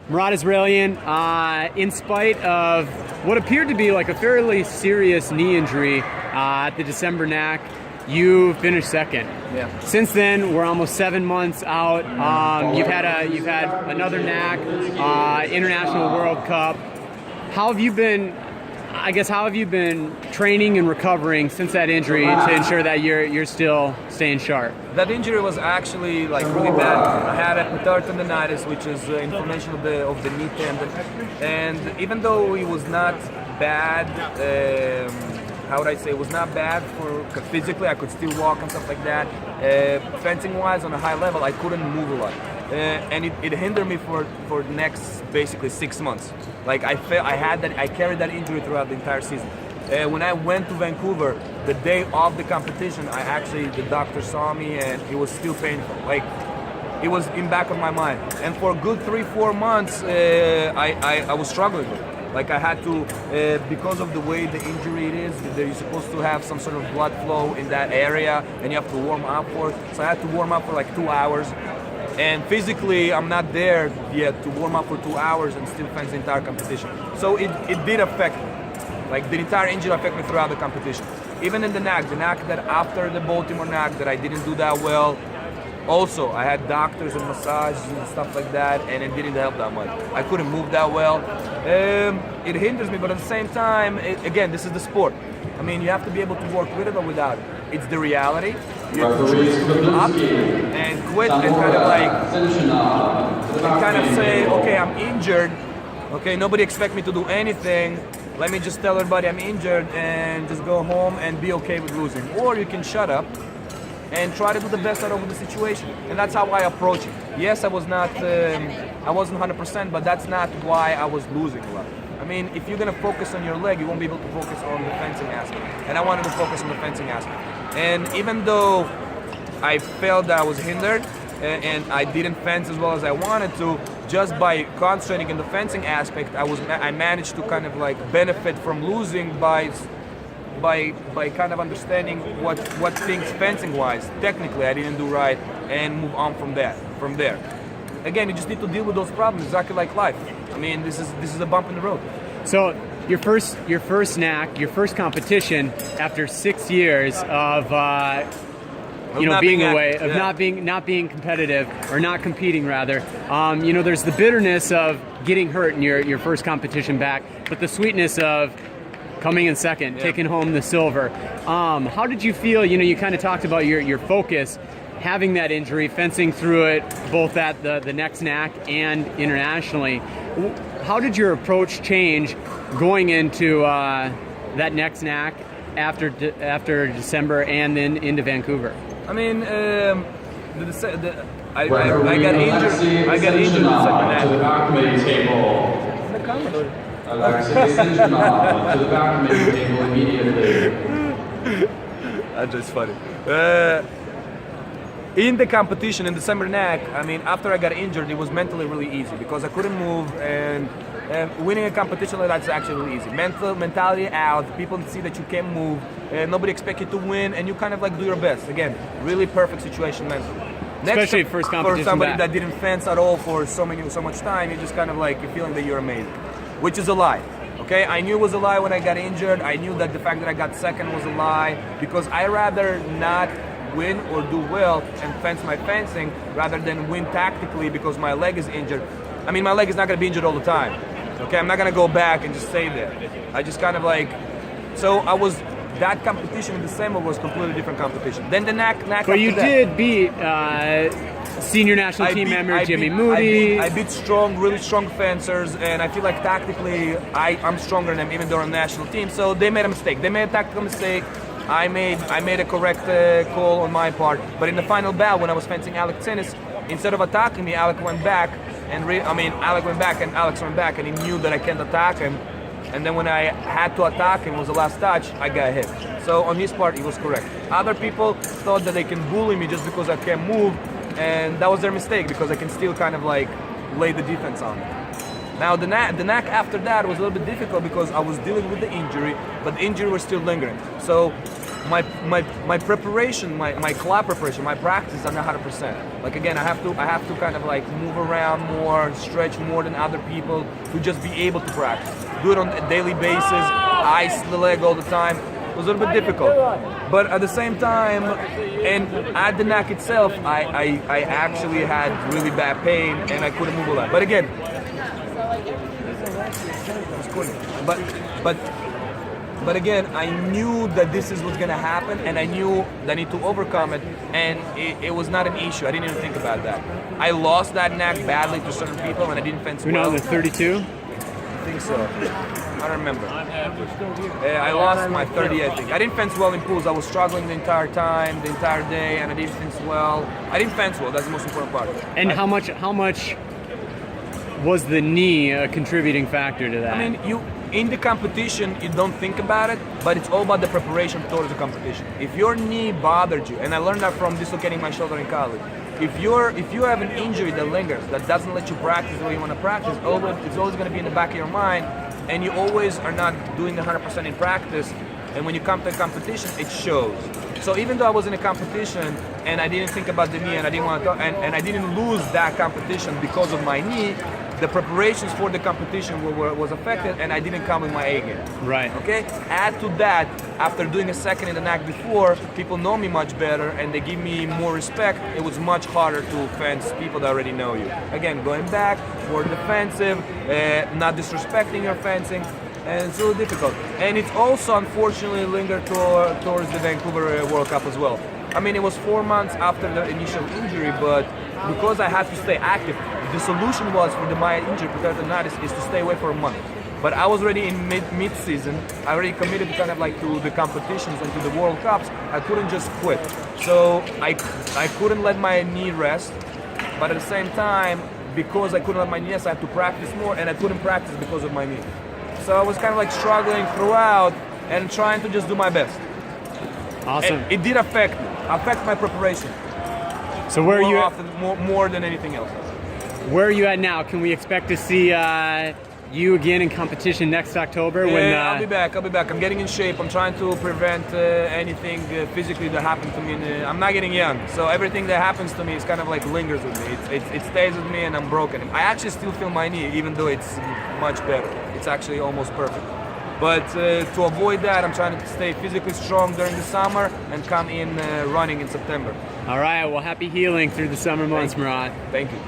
Marat Israelian, in spite of what appeared to be like a fairly serious knee injury at the December NAC, you finished second. Yeah. Since then, we're almost 7 months out. You've had another NAC, International World Cup. How have you been? I guess how have you been training and recovering since that injury to ensure that you're still staying sharp? That injury was actually like really bad. I had a tendonitis, which is inflammation of the knee tendon, and even though it was not bad, how would I say, it was not bad for physically, I could still walk and stuff like that. Fencing wise, on a high level, I couldn't move a lot. And it hindered me for the next basically 6 months. Like I carried that injury throughout the entire season. When I went to Vancouver, the day of the competition, the doctor saw me and it was still painful. Like it was in back of my mind. And for a good 3-4 months, I was struggling with it. Like I had to, because of the way the injury it is, you're supposed to have some sort of blood flow in that area and you have to warm up for it. So I had to warm up for like 2 hours. And physically, I'm not there yet to warm up for 2 hours and still fence the entire competition. So it did affect me. Like the entire injury affected me throughout the competition. Even in the NAC that after the Baltimore NAC that I didn't do that well, also I had doctors and massages and stuff like that, and it didn't help that much. I couldn't move that well. It hinders me, but at the same time, again, this is the sport. I mean, you have to be able to work with it or without it. It's the reality. You have to choose to give up and quit and kind of say, okay, I'm injured. Okay, nobody expects me to do anything. Let me just tell everybody I'm injured and just go home and be okay with losing. Or you can shut up and try to do the best out of the situation. And that's how I approach it. Yes, I wasn't 100%, but that's not why I was losing a lot. I mean, if you're gonna focus on your leg, you won't be able to focus on the fencing aspect. And I wanted to focus on the fencing aspect. And even though I felt that I was hindered and I didn't fence as well as I wanted to, just by concentrating in the fencing aspect, I managed to kind of like benefit from losing by kind of understanding what things fencing-wise, technically I didn't do right, and move on from there. Again, you just need to deal with those problems, exactly like life. I mean, this is a bump in the road. So your first NAC, your first competition after 6 years of being away, of not being competitive or not competing rather. There's the bitterness of getting hurt in your first competition back, but the sweetness of coming in second, taking home the silver. How did you feel? You kind of talked about your focus, having that injury, fencing through it, both at the next NAC and internationally. How did your approach change going into that next NAC after December and then into Vancouver? I mean, I got injured. I got injured in the second NAC. To the back committee table. Alexei, send your knob to the back committee table immediately. That's just funny. In the competition in December NAC, I mean, after I got injured, it was mentally really easy because I couldn't move, and winning a competition like that is actually really easy. Mentality out, people see that you can move, and nobody expects you to win, and you kind of like do your best. Again, really perfect situation mentally. Especially first competition for somebody back. that didn't fence at all for so much time, you just kind of like you're feeling that you're amazing, which is a lie. Okay, I knew it was a lie when I got injured. I knew that the fact that I got second was a lie because I rather not win or do well and fence my fencing rather than win tactically because my leg is injured. I mean, my leg is not going to be injured all the time. Okay, I'm not going to go back and just stay there. I just kind of like, so that competition in December was completely different competition. Then the NAC But you did beat senior national team member Jimmy Moody. I beat really strong fencers, and I feel like tactically I'm stronger than them, even though on national team. So they made a mistake. They made a tactical mistake. I made a correct call on my part. But in the final battle, when I was fencing Alex Tennis, instead of attacking me, Alex went back, and Alex went back, and he knew that I can't attack him. And then when I had to attack him, was the last touch, I got hit. So on his part, he was correct. Other people thought that they can bully me just because I can't move, and that was their mistake because I can still kind of like lay the defense on them. Now the NAC after that was a little bit difficult because I was dealing with the injury, but the injury was still lingering. So my preparation, my club preparation, my practice is under 100%. Like again, I have to kind of like move around more, stretch more than other people to just be able to practice. Do it on a daily basis, ice the leg all the time. It was a little bit difficult, but at the same time, and at the neck itself, I actually had really bad pain and I couldn't move a lot. But again, but again, I knew that this is what's gonna happen, and I knew that I need to overcome it, and it was not an issue. I didn't even think about that. I lost that neck badly to certain people, and I didn't fence well. You know, the 32? I think so. I don't remember. I lost my 30, I think. I didn't fence well in pools. I was struggling the entire time, the entire day, and I didn't fence well. I didn't fence well. That's the most important part. And how much was the knee a contributing factor to that? I mean, in the competition, you don't think about it, but it's all about the preparation towards the competition. If your knee bothered you, and I learned that from dislocating my shoulder in college, if you have an injury that lingers, that doesn't let you practice the way you want to practice, it's always going to be in the back of your mind, and you always are not doing the 100% in practice, and when you come to a competition, it shows. So even though I was in a competition, and I didn't think about the knee, and I didn't want to, and I didn't lose that competition because of my knee, the preparations for the competition was affected, and I didn't come with my A game. Right. Okay. Add to that, after doing a second in the neck before, people know me much better, and they give me more respect. It was much harder to fence people that already know you. Again, going back, more defensive, not disrespecting your fencing, and it's really difficult. And it's also unfortunately lingered towards the Vancouver World Cup as well. I mean, it was 4 months after the initial injury, but because I had to stay active, the solution was for my injury, peritonitis, is to stay away for a month. But I was already in mid-season. I already committed kind of like to the competitions and to the World Cups. I couldn't just quit. So I couldn't let my knee rest. But at the same time, because I couldn't let my knee rest, I had to practice more, and I couldn't practice because of my knee. So I was kind of like struggling throughout and trying to just do my best. Awesome. And it did affect my preparation. So where are you? More than anything else. Where are you at now? Can we expect to see you again in competition next October? Yeah, I'll be back. I'm getting in shape. I'm trying to prevent anything physically that happened to me. I'm not getting young, so everything that happens to me is kind of like lingers with me. It stays with me, and I'm broken. I actually still feel my knee, even though it's much better. It's actually almost perfect. But to avoid that, I'm trying to stay physically strong during the summer and come in running in September. All right. Well, happy healing through the summer months, Marat. Thank you.